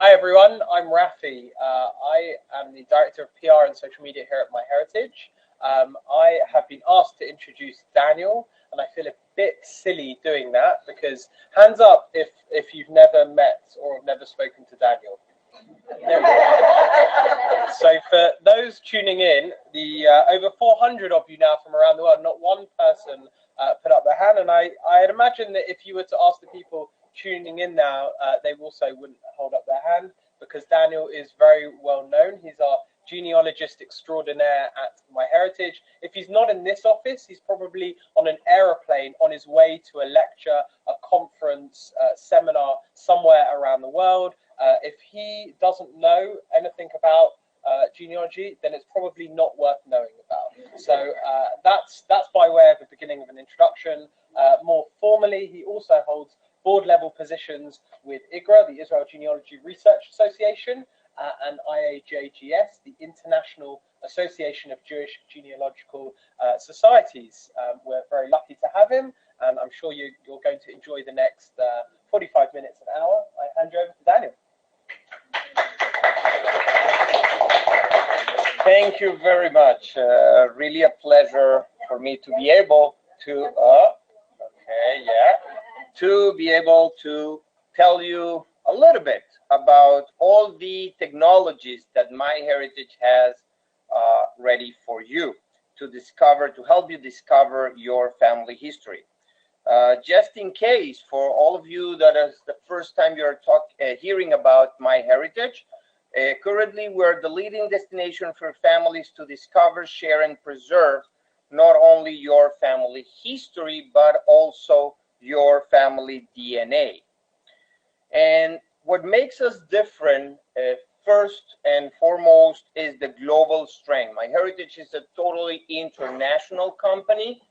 Hi everyone, I'm Rafi. I am the Director of PR and Social Media here at MyHeritage. I have been asked to introduce Daniel, and I feel a bit silly doing that because hands up if you've never met or have never spoken to Daniel. So for those tuning in, the over 400 of you now from around the world, not one person put up their hand, and I'd imagine that if you were to ask the people tuning in now, they also wouldn't hold up their hand because Daniel is very well known. He's our genealogist extraordinaire at MyHeritage. If he's not in this office, he's probably on an aeroplane on his way to a lecture, a conference, seminar somewhere around the world. If he doesn't know anything about genealogy, then it's probably not worth knowing about. So that's by way of the beginning of an introduction. More formally, he also holds board-level positions with IGRA, the Israel Genealogy Research Association, and IAJGS, the International Association of Jewish Genealogical Societies. We're very lucky to have him, and I'm sure you're going to enjoy the next 45 minutes, an hour. I hand you over to Daniel. Thank you very much. Really a pleasure for me to be able to, to be able to tell you a little bit about all the technologies that MyHeritage has ready for you to discover, to help you discover your family history. Just in case, for all of you that is the first time you're hearing about MyHeritage, currently we're the leading destination for families to discover, share, and preserve not only your family history, but also your family DNA. And what makes us different, first and foremost, is the global strength. MyHeritage is a totally international company,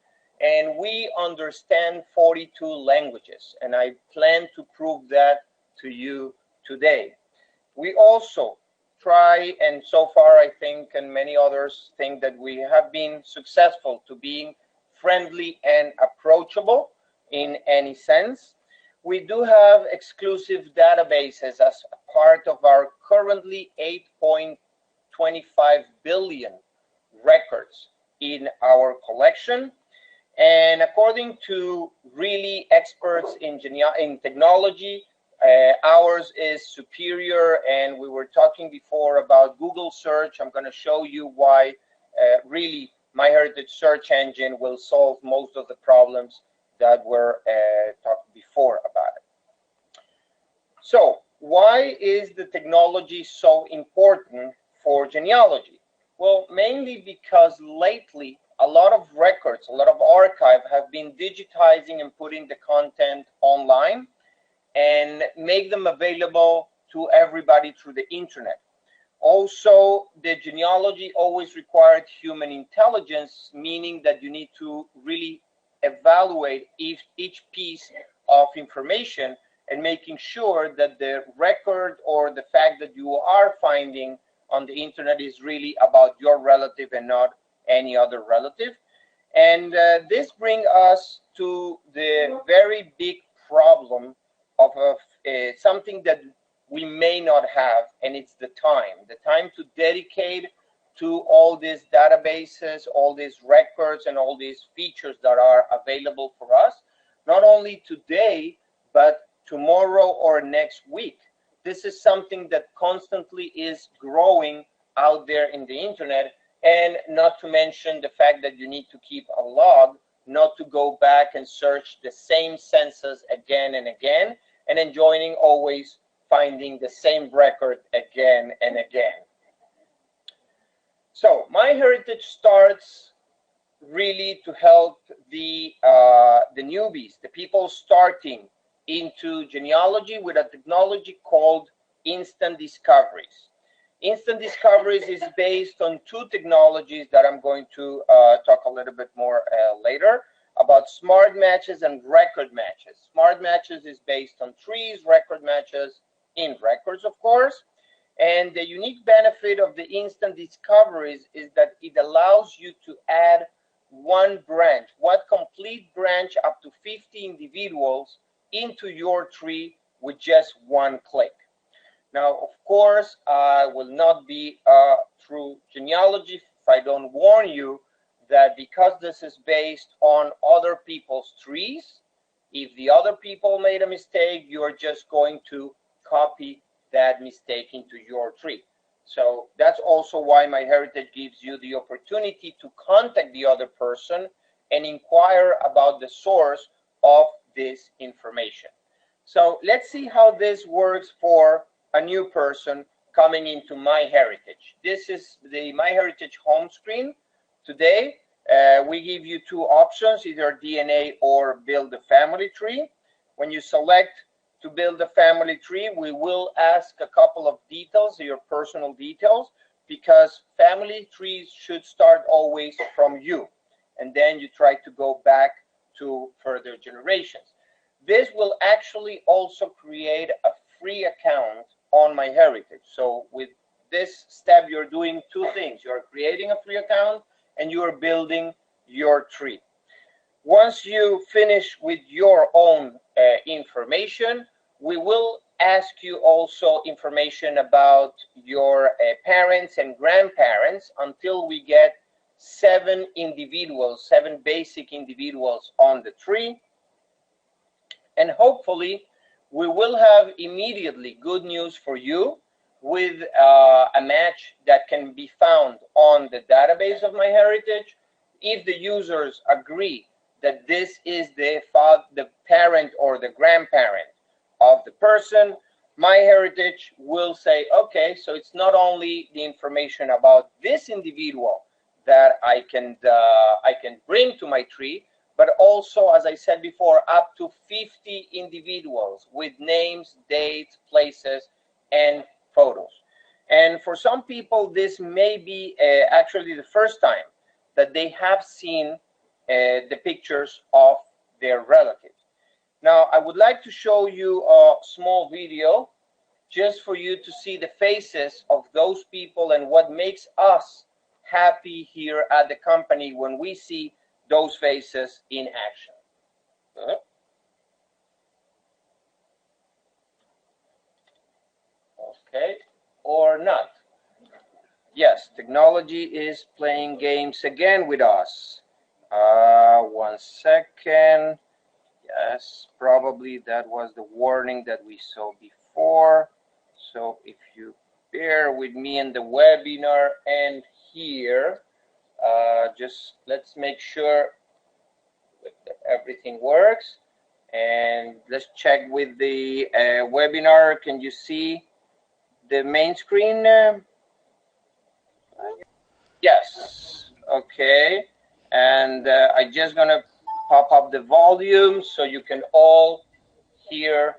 and we understand 42 languages, and I plan to prove that to you today. We also try, and so far I think, and many others think, that we have been successful to being friendly and approachable in any sense. We do have exclusive databases as a part of our currently 8.25 billion records in our collection. And according to really experts in technology, ours is superior. And we were talking before about Google search. I'm going to show you why really MyHeritage search engine will solve most of the problems that were talked before about it. So why is the technology so important for genealogy? Well, mainly because lately a lot of records, a lot of archive have been digitizing and putting the content online and make them available to everybody through the internet. Also, the genealogy always required human intelligence, meaning that you need to really evaluate each piece of information and making sure that the record or the fact that you are finding on the internet is really about your relative and not any other relative. And this brings us to the very big problem of something that we may not have, and it's the time to dedicate to all these databases, all these records, and all these features that are available for us, not only today, but tomorrow or next week. This is something that constantly is growing out there in the internet, and not to mention the fact that you need to keep a log, not to go back and search the same census again and again, and enjoying always finding the same record again and again. So MyHeritage starts really to help the newbies, the people starting into genealogy with a technology called instant discoveries. Instant discoveries is based on two technologies that I'm going to talk a little bit more later about smart matches and record matches. Smart matches is based on trees, record matches in records, of course. And the unique benefit of the instant discoveries is that it allows you to add one branch, one complete branch up to 50 individuals into your tree with just one click. Now, of course, I will not be a true genealogy if I don't warn you that because this is based on other people's trees, if the other people made a mistake, you are just going to copy that mistake into your tree. So that's also why MyHeritage gives you the opportunity to contact the other person and inquire about the source of this information. So let's see how this works for a new person coming into MyHeritage. This is the MyHeritage home screen. Today, we give you two options, either DNA or build a family tree. When you select to build a family tree, we will ask a couple of details, your personal details, because family trees should start always from you, and then you try to go back to further generations. This will actually also create a free account on MyHeritage. So with this step, you're doing two things. You're creating a free account and you are building your tree. Once you finish with your own information, we will ask you also information about your parents and grandparents until we get 7 individuals, 7 basic individuals on the tree. And hopefully, we will have immediately good news for you with a match that can be found on the database of MyHeritage. If the users agree that this is the parent or the grandparent of the person, MyHeritage will say, okay, so it's not only the information about this individual that I can bring to my tree, but also, as I said before, up to 50 individuals with names, dates, places, and photos. And for some people, this may be actually the first time that they have seen the pictures of their relatives. Now, I would like to show you a small video just for you to see the faces of those people and what makes us happy here at the company when we see those faces in action. Okay, or not. Yes, technology is playing games again with us. 1 second. Yes, probably that was the warning that we saw before. So if you bear with me in the webinar and here, just let's make sure that everything works. And let's check with the webinar. Can you see the main screen? Yes. Okay. And I'm just going to pop up the volume so you can all hear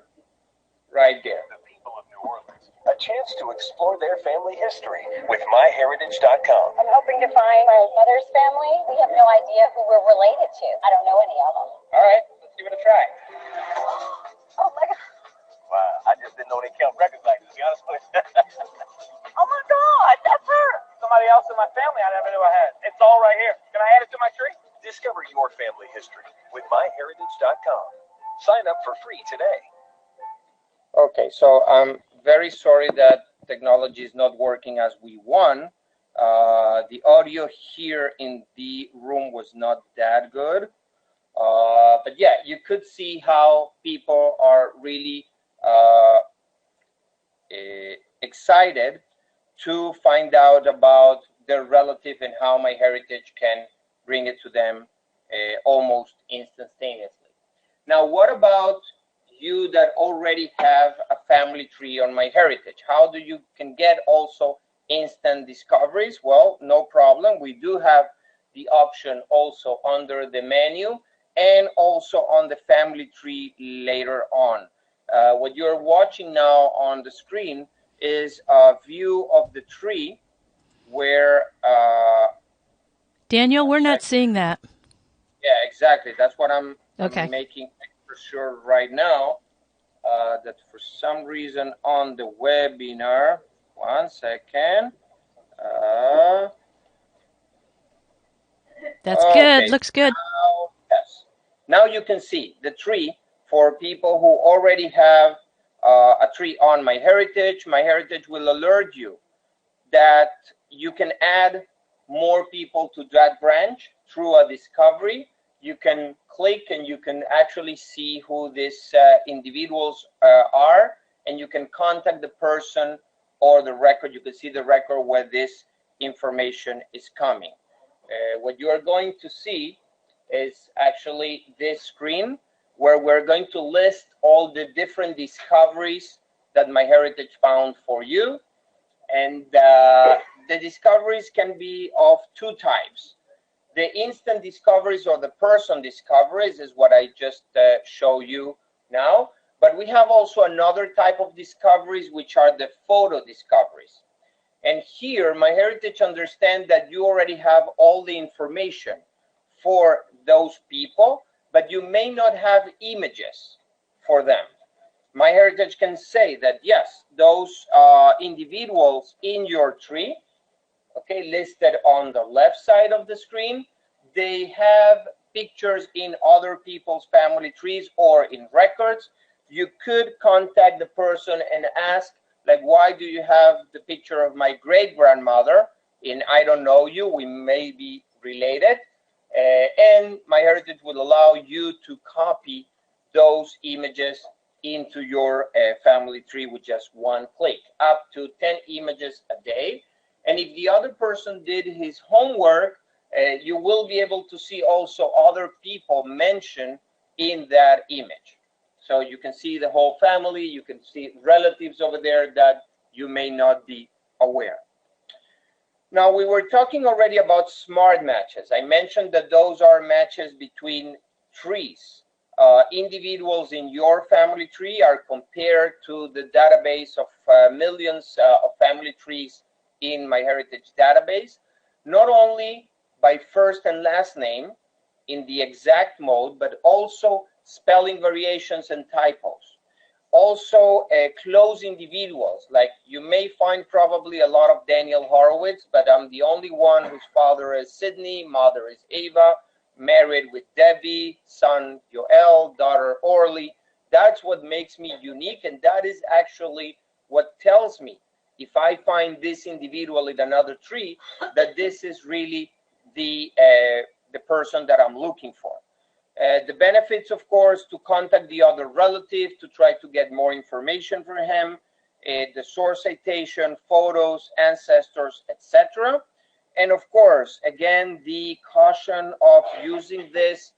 right there. The people of New Orleans, a chance to explore their family history with MyHeritage.com. I'm hoping to find my mother's family. We have no idea who we're related to. I don't know any of them. All right, let's give it a try. Oh my God. Wow, I just didn't know they kept records like this, to be honest with you. Oh my God, that's her. Somebody else in my family I never knew I had. It's all right here. Can I add it to my tree? Discover your family history with MyHeritage.com. Sign up for free today. Okay, so I'm very sorry that technology is not working as we want. The audio here in the room was not that good. But yeah, you could see how people are really excited to find out about their relative and how MyHeritage can bring it to them almost instantaneously. Now, what about you that already have a family tree on MyHeritage? How do you can get also instant discoveries? Well, no problem. We do have the option also under the menu and also on the family tree later on. What you're watching now on the screen is a view of the tree where Daniel, we're not seeing that. Yeah, exactly. That's what I'm making for sure right now. That for some reason on the webinar, 1 second. That's good. Looks good. Now, yes. Now you can see the tree for people who already have a tree on MyHeritage, MyHeritage will alert you that you can add more people to that branch through a discovery. You can click and you can actually see who these individuals are, and you can contact the person or the record. You can see the record where this information is coming. What you are going to see is actually this screen where we're going to list all the different discoveries that MyHeritage found for you. And the discoveries can be of two types. The instant discoveries or the person discoveries is what I just show you now. But we have also another type of discoveries, which are the photo discoveries. And here, MyHeritage understands that you already have all the information for those people, but you may not have images for them. MyHeritage can say that, yes, those individuals in your tree, okay, listed on the left side of the screen, they have pictures in other people's family trees or in records. You could contact the person and ask, like, why do you have the picture of my great-grandmother? And I don't know you, we may be related. And MyHeritage will allow you to copy those images into your family tree with just one click, up to 10 images a day. And if the other person did his homework, you will be able to see also other people mentioned in that image. So you can see the whole family, you can see relatives over there that you may not be aware. Now, we were talking already about smart matches. I mentioned that those are matches between trees. Individuals in your family tree are compared to the database of millions of family trees in MyHeritage database, not only by first and last name in the exact mode, but also spelling variations and typos. Also, close individuals, like you may find probably a lot of Daniel Horowitz, but I'm the only one whose father is Sydney, mother is Ava, married with Debbie, son Joel, daughter Orly. That's what makes me unique, and that is actually what tells me, if I find this individual in another tree, that this is really the person that I'm looking for. The benefits, of course, to contact the other relative to try to get more information from him, the source citation, photos, ancestors, etc. And of course, again, the caution of using this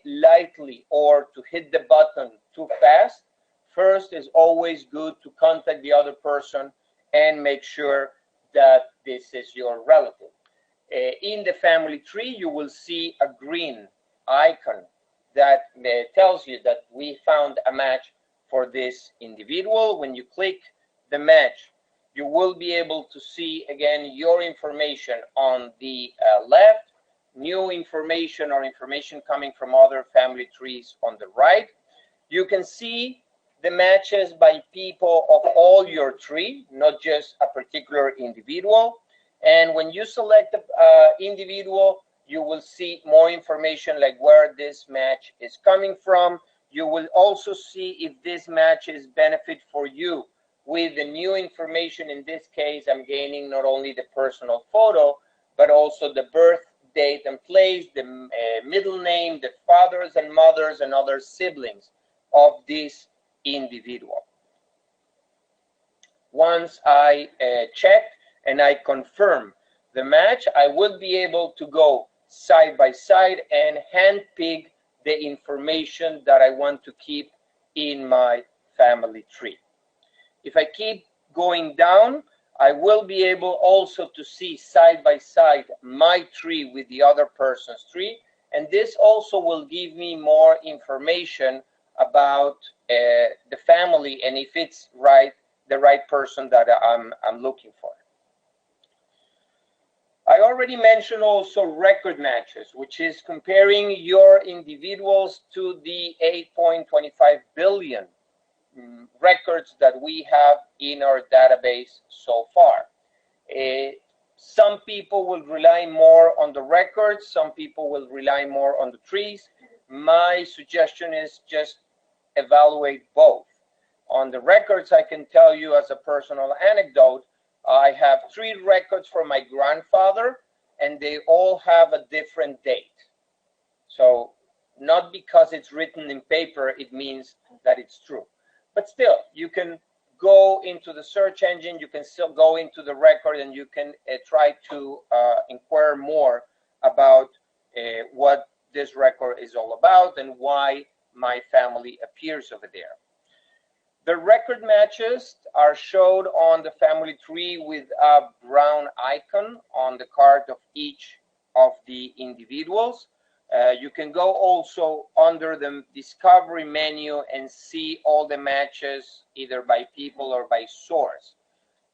lightly or to hit the button too fast. First, is always good to contact the other person and make sure that this is your relative. In the family tree, you will see a green icon that tells you that we found a match for this individual. When you click the match, you will be able to see again your information on the left, new information or information coming from other family trees on the right. You can see the matches by people of all your tree, not just a particular individual. And when you select the individual, you will see more information like where this match is coming from. You will also see if this match is benefit for you. With the new information, in this case, I'm gaining not only the personal photo, but also the birth date and place, the middle name, the fathers and mothers and other siblings of this individual. Once I check and I confirm the match, I will be able to go side by side and handpick the information that I want to keep in my family tree. If I keep going down, I will be able also to see side by side my tree with the other person's tree, and this also will give me more information about the family and if it's the right person that I'm looking for. I already mentioned also record matches, which is comparing your individuals to the 8.25 billion records that we have in our database so far. Some people will rely more on the records, some people will rely more on the trees. My suggestion is just evaluate both. On the records, I can tell you as a personal anecdote, I have 3 records for my grandfather, and they all have a different date. So not because it's written in paper, it means that it's true. But still, you can go into the search engine, you can still go into the record, and you can try to inquire more about what this record is all about and why my family appears over there. The record matches are showed on the family tree with a brown icon on the card of each of the individuals. You can go also under the discovery menu and see all the matches either by people or by source.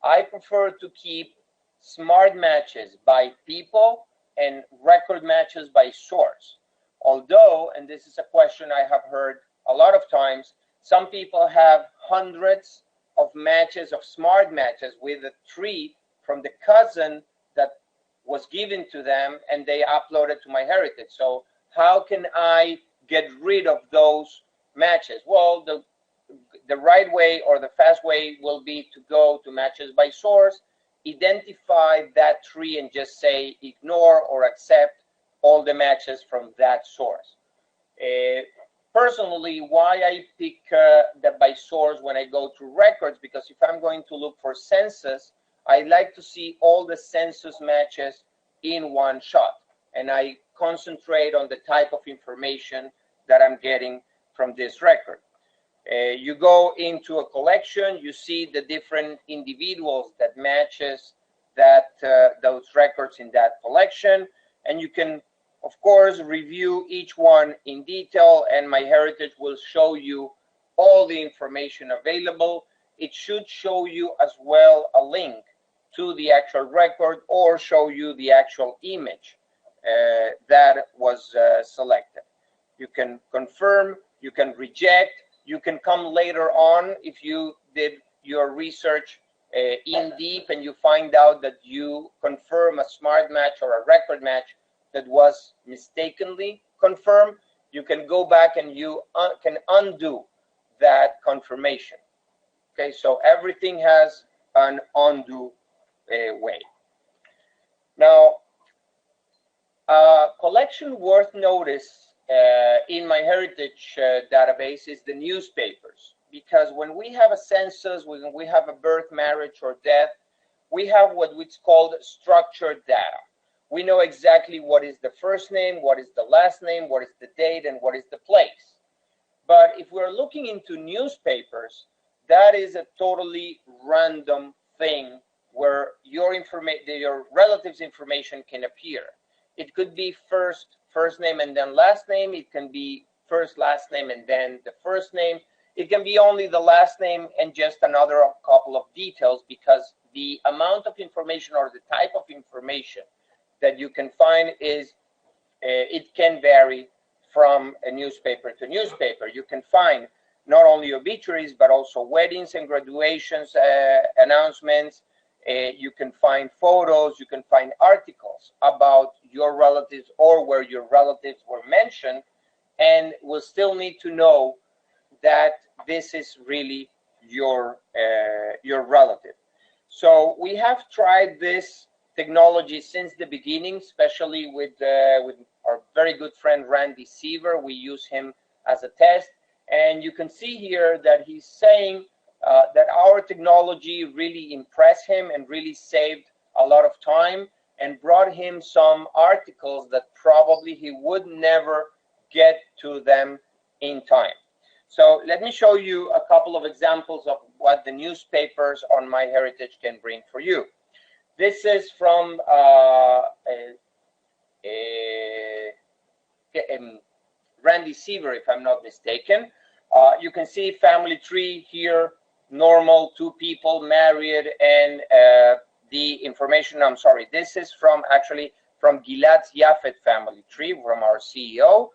I prefer to keep smart matches by people and record matches by source. Although, and this is a question I have heard a lot of times, some people have hundreds of matches, of smart matches with a tree from the cousin that was given to them and they uploaded to MyHeritage. So how can I get rid of those matches? Well, the right way or the fast way will be to go to matches by source, identify that tree and just say ignore or accept all the matches from that source. Personally, why I pick that by source when I go to records, because if I'm going to look for census, I like to see all the census matches in one shot, and I concentrate on the type of information that I'm getting from this record. You go into a collection, you see the different individuals that matches that those records in that collection, and you can of course review each one in detail, and MyHeritage will show you all the information available. It should show you as well a link to the actual record or show you the actual image that was selected. You can confirm, you can reject, you can come later on if you did your research in deep and you find out that you confirm a smart match or a record match that was mistakenly confirmed. You can go back and you can undo that confirmation. Okay, so everything has an undo way. Now, a collection worth notice in MyHeritage database is the newspapers, because when we have a census, when we have a birth, marriage, or death, we have what is called structured data. We know exactly what is the first name, what is the last name, what is the date, and what is the place. But if we're looking into newspapers, that is a totally random thing where your relative's information can appear. It could be first name and then last name. It can be first, last name, and then the first name. It can be only the last name and just another couple of details, because the amount of information or the type of information that you can find is, it can vary from a newspaper to newspaper. You can find not only obituaries, but also weddings and graduations announcements. You can find photos, you can find articles about your relatives or where your relatives were mentioned, and we'll still need to know that this is really your relative. So we have tried this technology since the beginning, especially with our very good friend Randy Seaver. We use him as a test, and you can see here that he's saying that our technology really impressed him and really saved a lot of time and brought him some articles that probably he would never get to them in time. So let me show you a couple of examples of what the newspapers on MyHeritage can bring for you. This is from Randy Seaver, if I'm not mistaken. You can see family tree here, normal, 2 people, married, and the information, I'm sorry, this is from Gilad's Yafet family tree, from our CEO.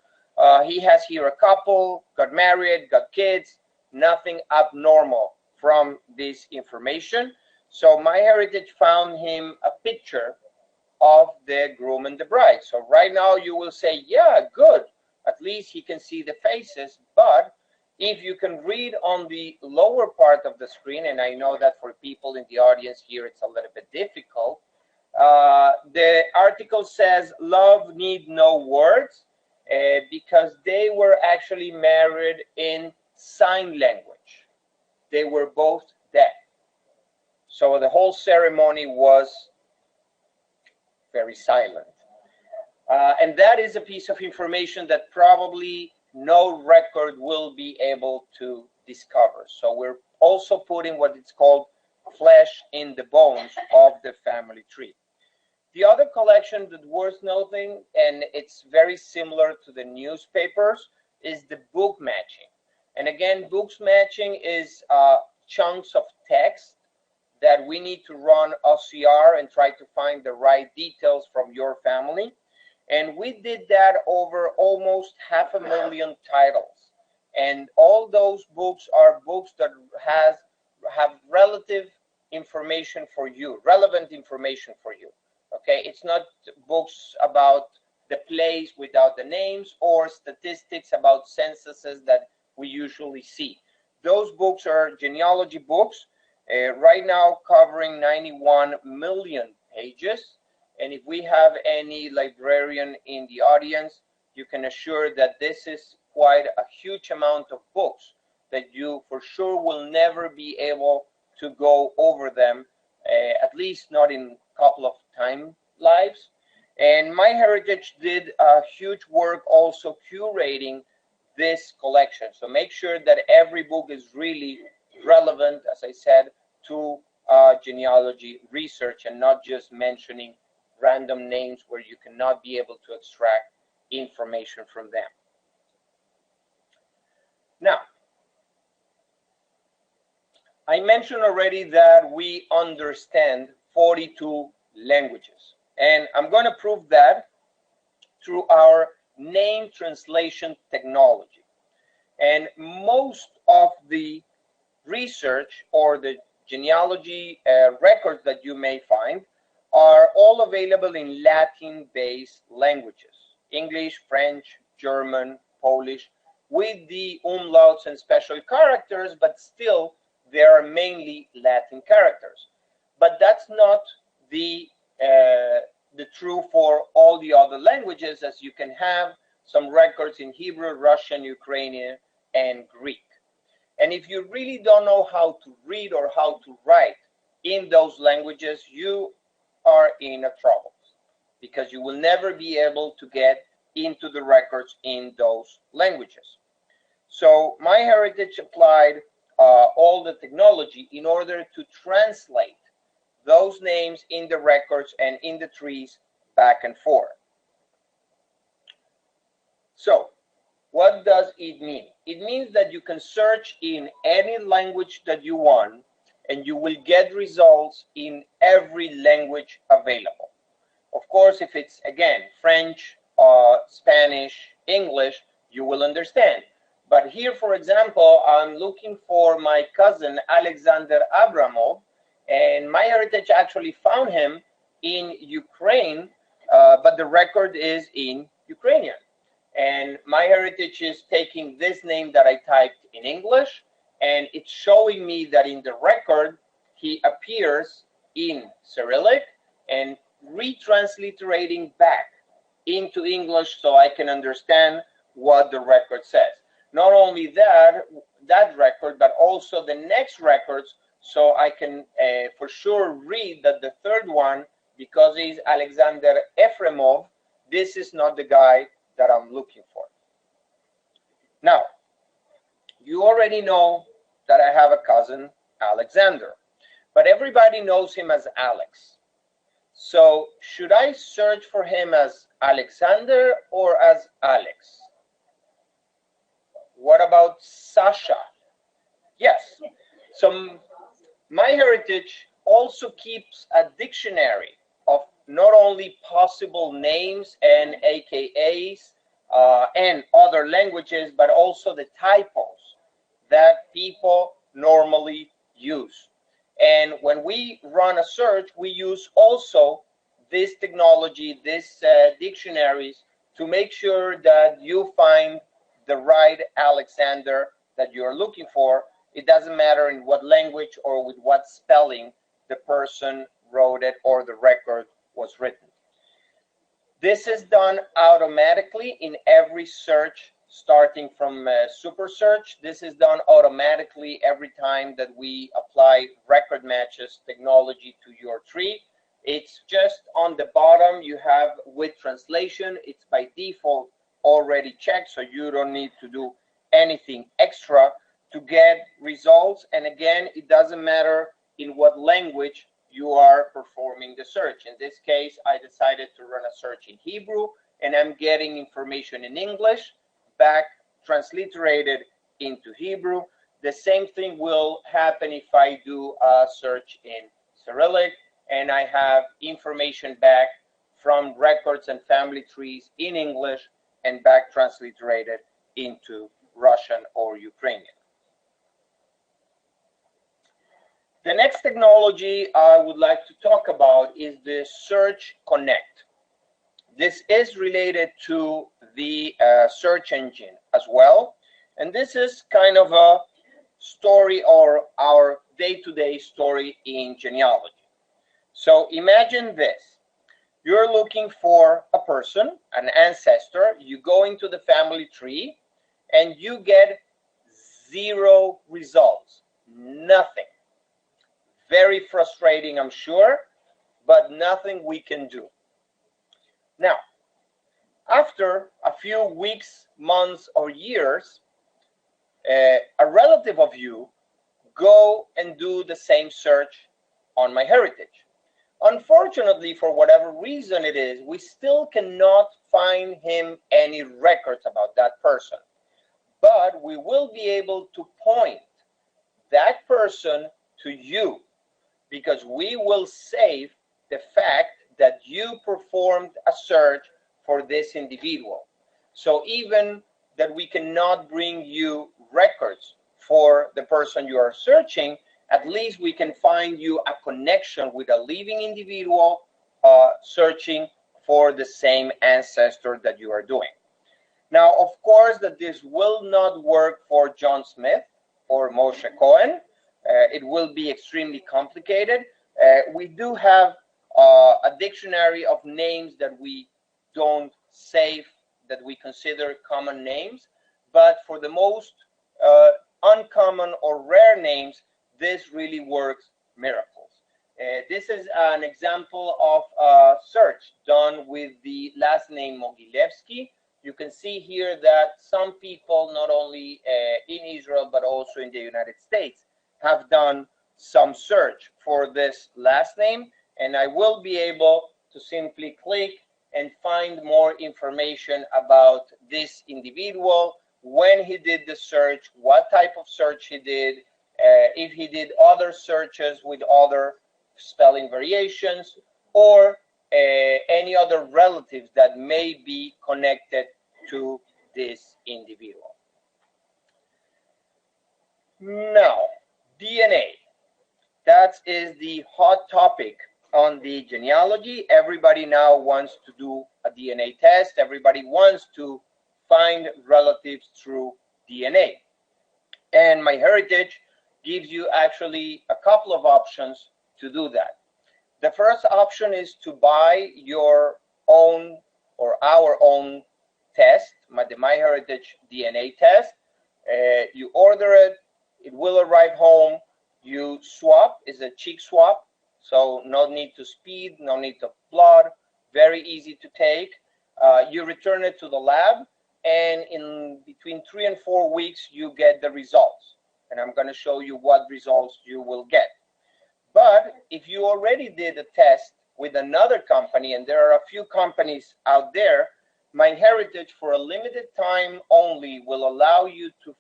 He has here a couple, got married, got kids, nothing abnormal from this information. So MyHeritage found him a picture of the groom and the bride. So right now you will say, yeah, good. At least he can see the faces. But If you can read on the lower part of the screen, and I know that for people in the audience here it's a little bit difficult, the article says love need no words, because they were actually married in sign language. They were both deaf. So the whole ceremony was very silent. And that is a piece of information that probably no record will be able to discover. So we're also putting what it's called flesh in the bones of the family tree. The other collection that's worth noting, and it's very similar to the newspapers, is the book matching. And again, books matching is chunks of text that we need to run OCR and try to find the right details from your family. And we did that over almost 500,000 titles. And all those books are books that have relative information for you, relevant information for you. Okay, it's not books about the place without the names or statistics about censuses that we usually see. Those books are genealogy books, right now covering 91 million pages. And if we have any librarian in the audience, you can assure that this is quite a huge amount of books that you for sure will never be able to go over them, at least not in a couple of time lives. And MyHeritage did a huge work also curating this collection. So make sure that every book is really relevant, as I said, to genealogy research and not just mentioning random names where you cannot be able to extract information from them. Now, I mentioned already that we understand 42 languages, and I'm going to prove that through our name translation technology. And most of the research or the genealogy records that you may find are all available in Latin-based languages: English, French, German, Polish, with the umlauts and special characters, but still they are mainly Latin characters. But that's not the true for all the other languages, as you can have some records in Hebrew, Russian, Ukrainian, and Greek. And if you really don't know how to read or how to write in those languages, you are in a trouble, because you will never be able to get into the records in those languages. So MyHeritage applied all the technology in order to translate those names in the records and in the trees back and forth. So what does it mean? It means that you can search in any language that you want, and you will get results in every language available. Of course, if it's, again, French, Spanish, English, you will understand. But here, for example, I'm looking for my cousin, Alexander Abramov, and MyHeritage actually found him in Ukraine, but the record is in Ukrainian. And MyHeritage is taking this name that I typed in English, and it's showing me that in the record, he appears in Cyrillic and retransliterating back into English so I can understand what the record says. Not only that record, but also the next records, so I can for sure read that the third one, because he's Alexander Efremov, this is not the guy that I'm looking for. Now, you already know that I have a cousin, Alexander, but everybody knows him as Alex. So should I search for him as Alexander or as Alex? What about Sasha? Yes. So MyHeritage also keeps a dictionary of not only possible names and AKAs and other languages, but also the typos that people normally use. And when we run a search, we use also this technology, these dictionaries, to make sure that you find the right Alexander that you're looking for. It doesn't matter in what language or with what spelling the person wrote it or the record was written. This is done automatically in every search, starting from super search. This is done automatically every time that we apply record matches technology to your tree. It's just on the bottom, you have with translation. It's by default already checked, so you don't need to do anything extra to get results. And again, it doesn't matter in what language you are performing the search. In this case, I decided to run a search in Hebrew, and I'm getting information in English back transliterated into Hebrew. The same thing will happen if I do a search in Cyrillic, and I have information back from records and family trees in English and back transliterated into Russian or Ukrainian. The next technology I would like to talk about is the Search Connect. This is related to the search engine as well. And this is kind of a story or our day-to-day story in genealogy. So imagine this. You're looking for a person, an ancestor. You go into the family tree and you get 0 results, nothing. Very frustrating, I'm sure, but nothing we can do. Now, after a few weeks, months, or years, a relative of you go and do the same search on MyHeritage. Unfortunately, for whatever reason it is, we still cannot find him any records about that person. But we will be able to point that person to you, because we will save the fact that you performed a search for this individual. So even that we cannot bring you records for the person you are searching, at least we can find you a connection with a living individual searching for the same ancestor that you are doing. Now, of course, that this will not work for John Smith or Moshe Cohen. It will be extremely complicated. We do have a dictionary of names that we don't save, that we consider common names, but for the most uncommon or rare names, this really works miracles. This is an example of a search done with the last name Mogilevsky. You can see here that some people, not only in Israel, but also in the United States, have done some search for this last name, and I will be able to simply click and find more information about this individual, when he did the search, what type of search he did, if he did other searches with other spelling variations, or any other relatives that may be connected to this individual. Now, DNA. That is the hot topic on the genealogy. Everybody now wants to do a DNA test. Everybody wants to find relatives through DNA. And MyHeritage gives you actually a couple of options to do that. The first option is to buy your own or our own test, the MyHeritage DNA test. You order it, it will arrive home. You swap, is a cheek swap, so no need to speed, no need of blood, very easy to take. You return it to the lab, and in between 3 and 4 weeks, you get the results. And I'm going to show you what results you will get. But if you already did a test with another company, and there are a few companies out there, MyHeritage for a limited time only will allow you to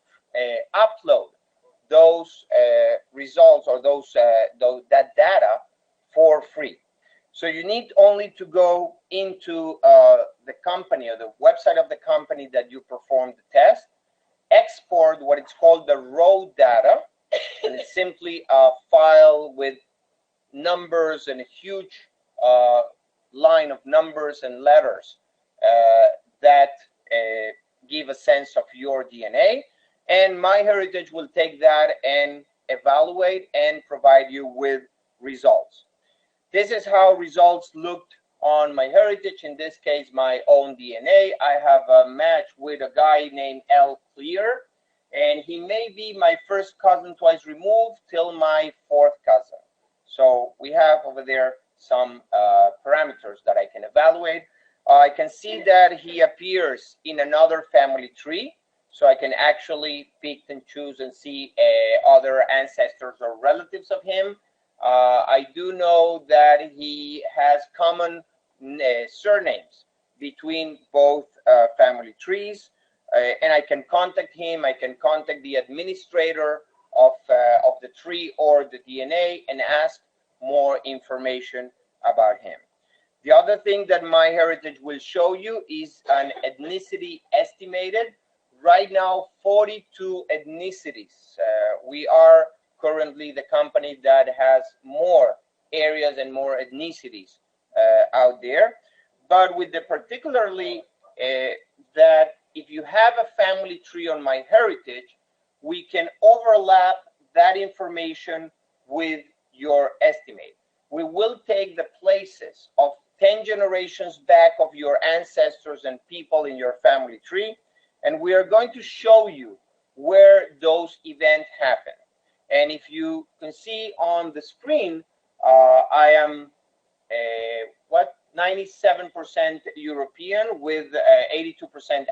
upload those results or that data for free. So you need only to go into the company or the website of the company that you performed the test, export what it's called the raw data, and it's simply a file with numbers and a huge line of numbers and letters that give a sense of your DNA. and MyHeritage will take that and evaluate and provide you with results. This is how results looked on MyHeritage. In this case, my own DNA. I have a match with a guy named L. Clear, and he may be my first cousin twice removed till my fourth cousin. So we have over there some parameters that I can evaluate. I can see that he appears in another family tree, so I can actually pick and choose and see other ancestors or relatives of him. I do know that he has common surnames between both family trees, and I can contact him. I can contact the administrator of the tree or the DNA and ask more information about him. The other thing that MyHeritage will show you is an ethnicity estimated. Right now, 42 ethnicities. We are currently the company that has more areas and more ethnicities out there. But with the particularly that if you have a family tree on MyHeritage, we can overlap that information with your estimate. We will take the places of 10 generations back of your ancestors and people in your family tree, and we are going to show you where those events happen. And if you can see on the screen, I am 97% European with 82%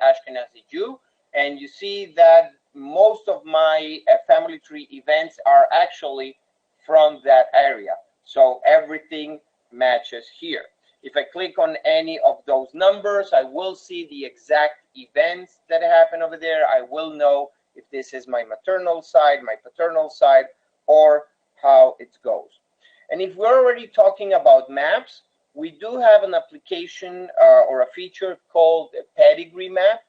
Ashkenazi Jew, and you see that most of my family tree events are actually from that area. So everything matches here. If I click on any of those numbers, I will see the exact events that happen over there. I will know if this is my maternal side, my paternal side, or how it goes. And if we're already talking about maps, we do have an application or a feature called a pedigree map.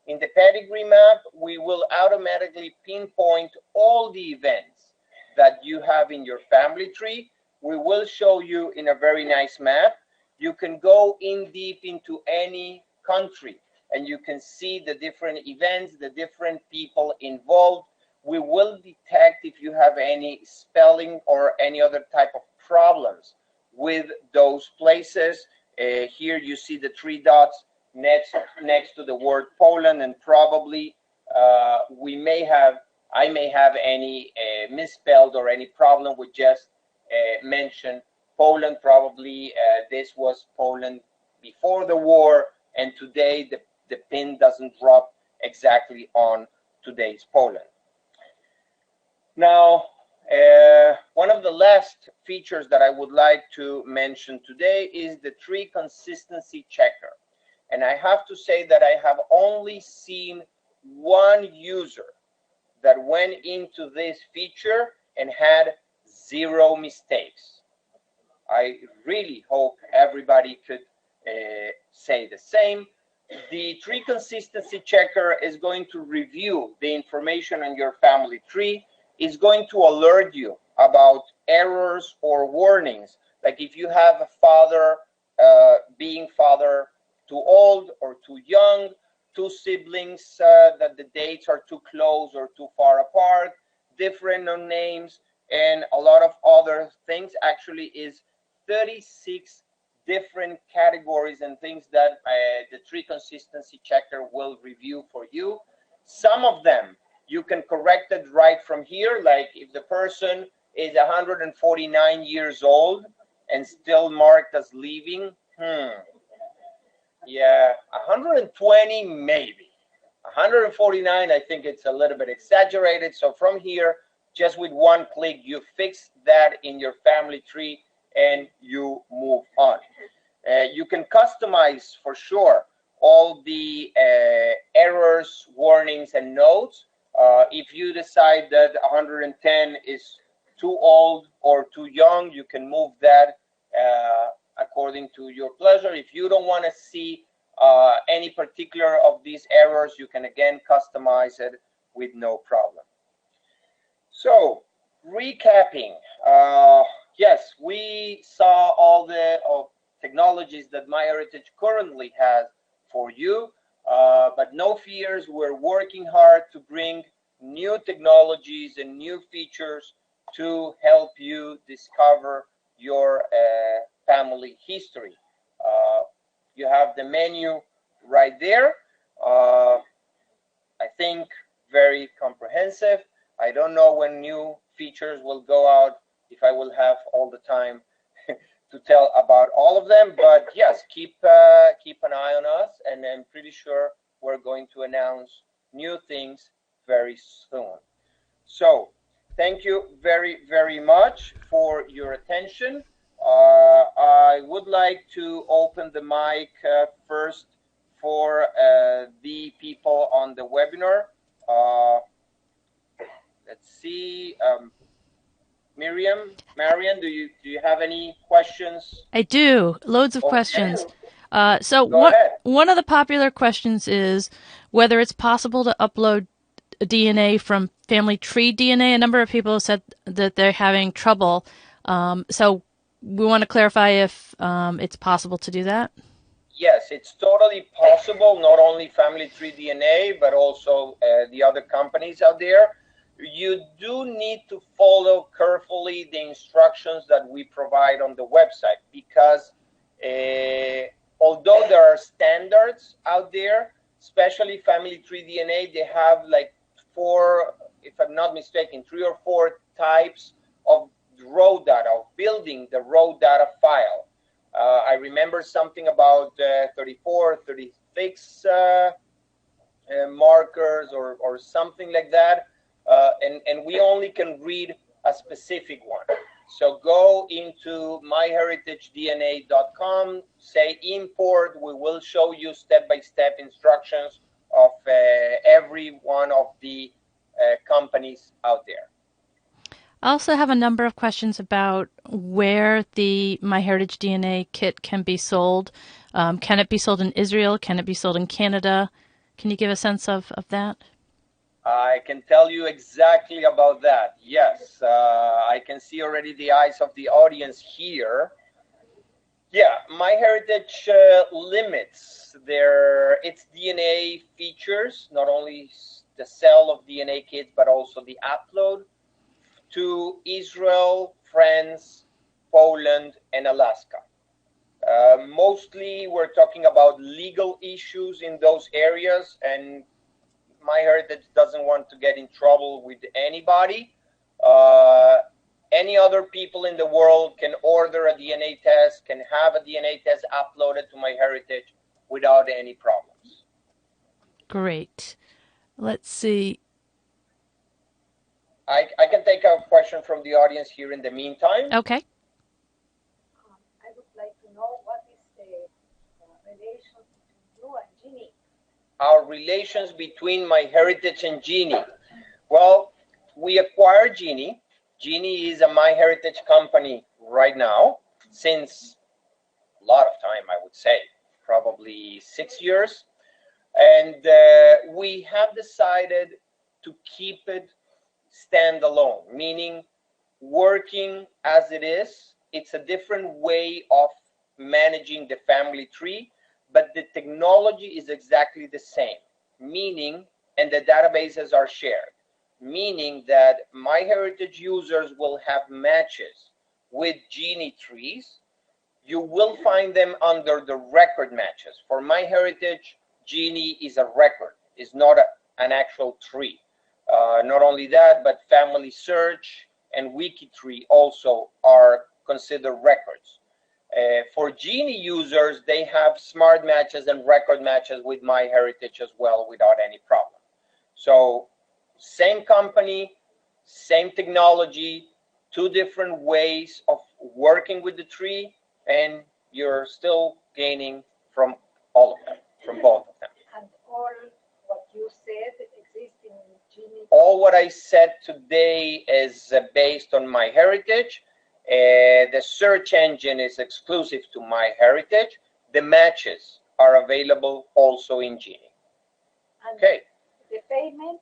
In the pedigree map, we will automatically pinpoint all the events that you have in your family tree. We will show you in a very nice map. You can go in deep into any country and you can see the different events, the different people involved. We will detect if you have any spelling or any other type of problems with those places. Here you see the 3 dots next to the word Poland, and probably I may have any misspelled or any problem with just mention Poland. Probably this was Poland before the war, and today the pin doesn't drop exactly on today's Poland. Now, one of the last features that I would like to mention today is the tree consistency checker. And I have to say that I have only seen one user that went into this feature and had 0 mistakes. I really hope everybody could say the same. The tree consistency checker is going to review the information on your family tree. It's going to alert you about errors or warnings, like if you have a father being father too old or too young, 2 siblings that the dates are too close or too far apart, different names, and a lot of other things. Actually is 36 different categories and things that the tree consistency checker will review for you. Some of them you can correct it right from here, like if the person is 149 years old and still marked as leaving, yeah, 120 maybe. 149, I think it's a little bit exaggerated. So from here, just with one click, you fix that in your family tree and you move on. You can customize for sure all the errors, warnings, and notes. If you decide that 110 is too old or too young, you can move that according to your pleasure. If you don't want to see any particular of these errors, you can again customize it with no problem. So, recapping, yes, we saw all the technologies that MyHeritage currently has for you, but no fears, we're working hard to bring new technologies and new features to help you discover your family history. You have the menu right there. I think very comprehensive. I don't know when new features will go out, if I will have all the time to tell about all of them, but yes, keep an eye on us, and I'm pretty sure we're going to announce new things very soon. So thank you very, very much for your attention. I would like to open the mic first for the people on the webinar. Let's see. Marian, do you have any questions? I do. Loads of questions. So one of the popular questions is whether it's possible to upload DNA from family tree DNA. A number of people have said that they're having trouble. So we want to clarify if it's possible to do that. Yes, it's totally possible, not only family tree DNA, but also the other companies out there. You do need to follow carefully the instructions that we provide on the website, because although there are standards out there, especially family tree DNA, they have like 4, if I'm not mistaken, 3 or 4 types of raw data, of building the raw data file. I remember something about 34, 36 markers or something like that. And we only can read a specific one. So go into MyHeritageDNA.com, say import. We will show you step-by-step instructions of every one of the companies out there. I also have a number of questions about where the MyHeritage DNA kit can be sold. Can it be sold in Israel? Can it be sold in Canada? Can you give a sense of that? I can tell you exactly about that. Yes, I can see already the eyes of the audience here. Yeah, MyHeritage limits its DNA features, not only the sale of DNA kits, but also the upload, to Israel, France, Poland, and Alaska. Mostly we're talking about legal issues in those areas, and MyHeritage doesn't want to get in trouble with anybody. Any other people in the world can order a DNA test, can have a DNA test uploaded to MyHeritage without any problems. Great. Let's see. I can take a question from the audience here in the meantime. Okay. I would like to know what is the relation between you and Jeannie. Our relations between MyHeritage and Jeannie. Well, we acquired Jeannie. Jeannie is a MyHeritage company right now, since a lot of time, I would say, probably 6 years. And we have decided to keep it standalone, meaning working as it is. It's a different way of managing the family tree, but the technology is exactly the same, meaning, and the databases are shared, meaning that MyHeritage users will have matches with Jeannie trees. You will find them under the record matches. For MyHeritage, Jeannie is a record, is not an actual tree. Not only that, but Family Search and WikiTree also are considered records. For Jeannie users, they have smart matches and record matches with MyHeritage as well without any problem. So same company, same technology, 2 different ways of working with the tree, and you're still gaining from all of them, from both of them. And all what you said exists in Jeannie? All what I said today is based on MyHeritage. The search engine is exclusive to MyHeritage. The matches are available also in Jeannie. And okay. The payment?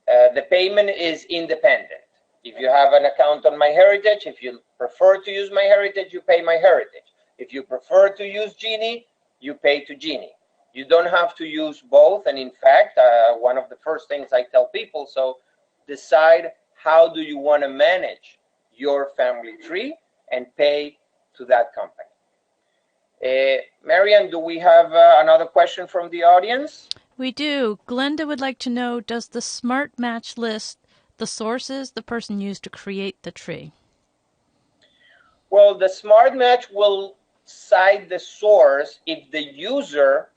The payment is independent. If you have an account on MyHeritage, if you prefer to use MyHeritage, you pay MyHeritage. If you prefer to use Jeannie, you pay to Jeannie. You don't have to use both. And in fact, one of the first things I tell people, so decide how do you want to manage your family tree and pay to that company. Marianne, do we have another question from the audience? We do. Glenda would like to know, does the smart match list the sources the person used to create the tree? Well, the smart match will cite the source if the user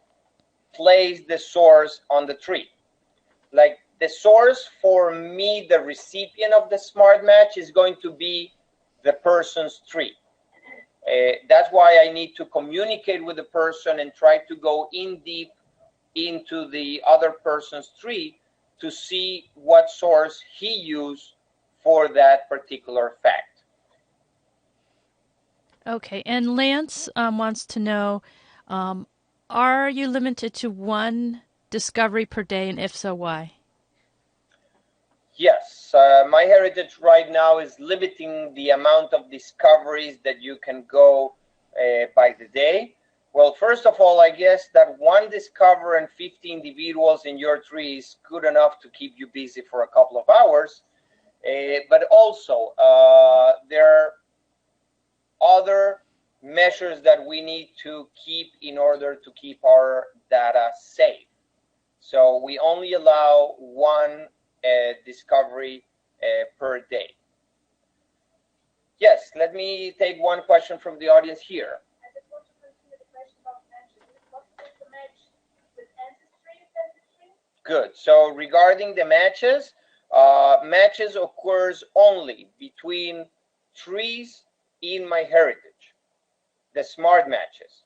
placed the source on the tree. Like the source for me, the recipient of the smart match, is going to be the person's tree. That's why I need to communicate with the person and try to go in deep into the other person's tree to see what source he used for that particular fact. Okay, and Lance wants to know, are you limited to one discovery per day, and if so, why? Yes, MyHeritage right now is limiting the amount of discoveries that you can go by the day. Well, first of all, I guess that one discover and 50 individuals in your tree is good enough to keep you busy for a couple of hours. But also, there are other measures that we need to keep in order to keep our data safe. So we only allow one discovery per day. Yes, let me take one question from the audience here. I just want to continue the question about matches. Is it possible to match with ancestry? Good. So regarding the matches, matches occurs only between trees in MyHeritage, the smart matches.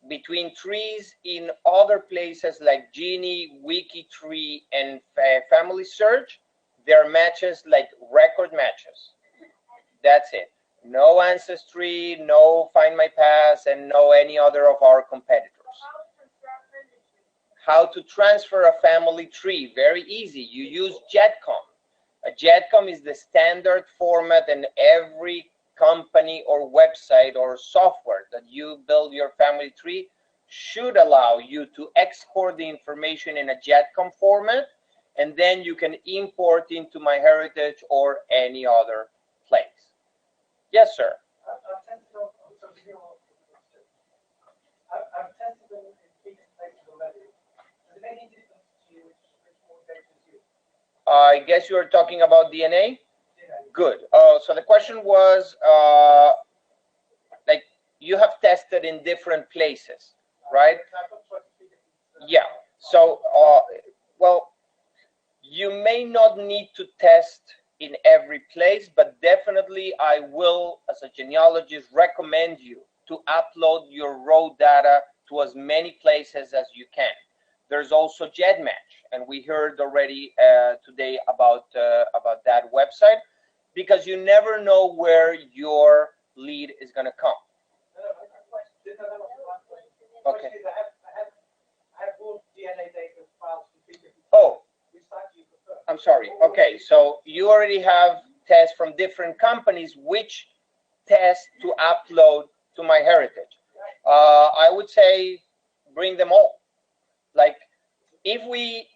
Between trees in other places like Genie, WikiTree, and Family Search, there are matches like record matches. That's it. No Ancestry, no Find My Past, and no any other of our competitors. How to transfer a family tree? Very easy. You use JETCOM. A JETCOM is the standard format, and every company or website or software that you build your family tree should allow you to export the information in a JETCOM format, and then you can import into MyHeritage or any other place. Yes, sir. I've tested them in different places already. Does it make any difference to you which more data is used? I guess you're talking about DNA? Good. So the question was, like, you have tested in different places, right? Yeah. So, well, you may not need to test in every place, but definitely I will, as a genealogist, recommend you to upload your raw data to as many places as you can. There's also GEDmatch, and we heard already today about that website, because you never know where your lead is going to come. Okay. I have all DNA data files from people. Oh, Which site do you prefer? I'm sorry. Okay, so you already have tests from different companies. Which test to upload to MyHeritage? I would say bring them all. Like, if we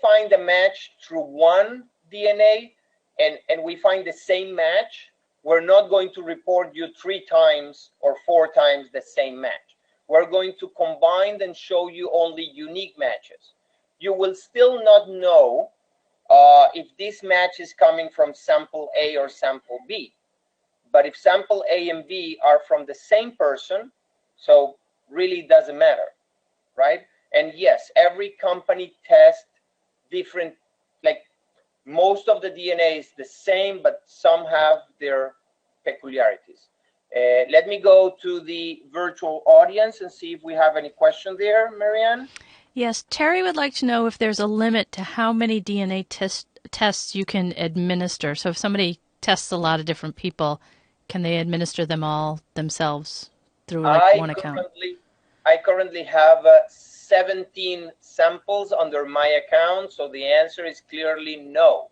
find a match through one DNA and we find the same match, we're not going to report you 3 times or 4 times the same match. We're going to combine and show you only unique matches. You will still not know if this match is coming from sample A or sample B. But if sample A and B are from the same person, so really doesn't matter, right? And yes, every company tests different, like most of the DNA is the same, but some have their peculiarities. Let me go to the virtual audience and see if we have any question there, Marianne. Yes, Terry would like to know if there's a limit to how many DNA tests you can administer. So if somebody tests a lot of different people, can they administer them all themselves through like one account? I currently have 17 samples under my account, so the answer is clearly no.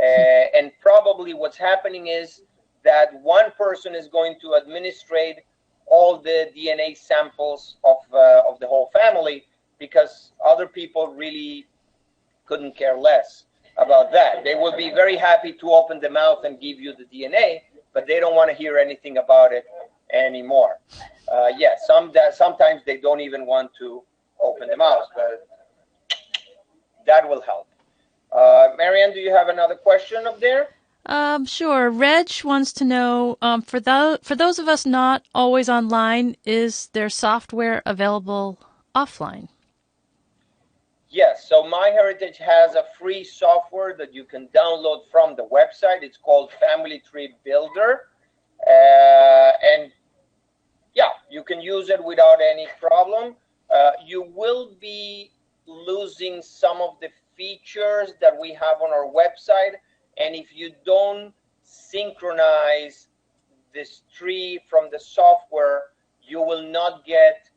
And probably what's happening is that one person is going to administrate all the DNA samples of the whole family, because other people really couldn't care less. about that. They will be very happy to open the mouth and give you the DNA, but they don't want to hear anything about it anymore. Yes, sometimes they don't even want to open the mouth, but that will help. Marianne, do you have another question up there? Sure. Reg wants to know, for those of us not always online, is there software available offline? Yes, so MyHeritage has a free software that you can download from the website. It's called Family Tree Builder. And yeah, you can use it without any problem. You will be losing some of the features that we have on our website. And if you don't synchronize this tree from the software, you will not get,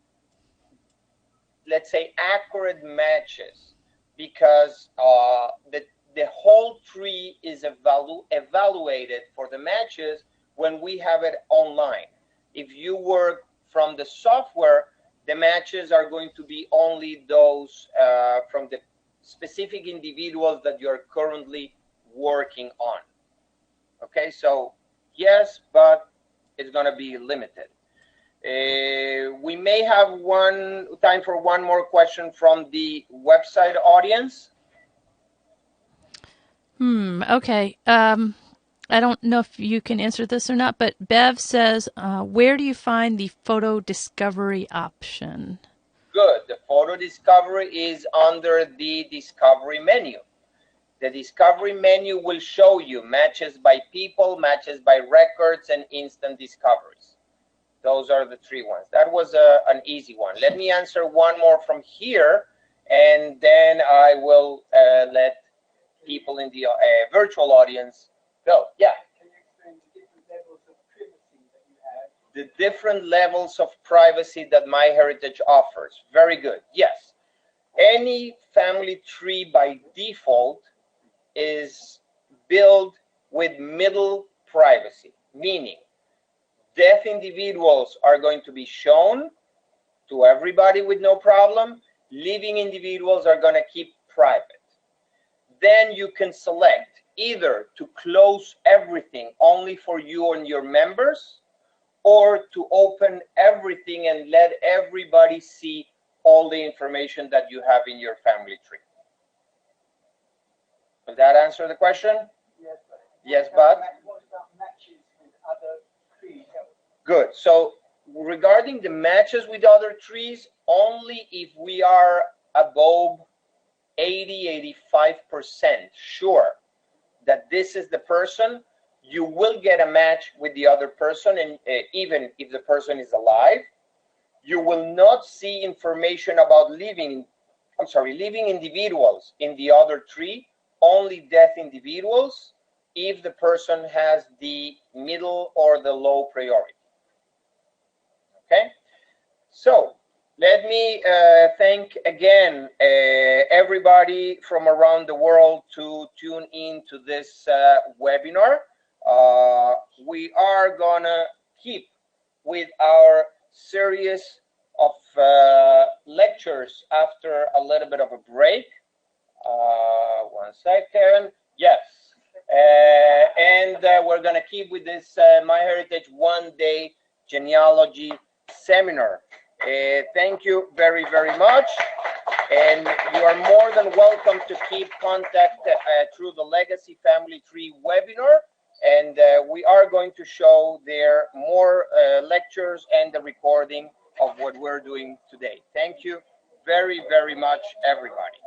let's say, accurate matches, because the whole tree is evaluated for the matches when we have it online. If you work from the software, the matches are going to be only those from the specific individuals that you're currently working on. Okay, so yes, but it's going to be limited. We may have time for one more question from the website audience. Okay. I don't know if you can answer this or not, but Bev says, where do you find the photo discovery option? Good. The photo discovery is under the discovery menu. The discovery menu will show you matches by people, matches by records, and instant discoveries. Those are the three ones. That was an easy one. Let me answer one more from here, and then I will let people in the virtual audience go. Yeah. Can you explain the different levels of privacy that you have? The different levels of privacy that MyHeritage offers. Very good. Yes. Any family tree by default is built with middle privacy, meaning deaf individuals are going to be shown to everybody with no problem. Living individuals are going to keep private. Then you can select either to close everything only for you and your members, or to open everything and let everybody see all the information that you have in your family tree. Does that answer the question? Yes, but yes, but what about matches with other trees? Good. So regarding the matches with other trees, only if we are above 80–85% sure that this is the person, you will get a match with the other person, and even if the person is alive, you will not see information about living individuals in the other tree, only deaf individuals, if the person has the middle or the low priority. Okay, so let me thank again everybody from around the world to tune in to this webinar. We are gonna keep with our series of lectures after a little bit of a break. 1 second. Yes. And we're gonna keep with this MyHeritage one-day genealogy seminar. Thank you very, very much. And you are more than welcome to keep contact through the Legacy Family Tree webinar. And we are going to show there more lectures and the recording of what we're doing today. Thank you very, very much, everybody.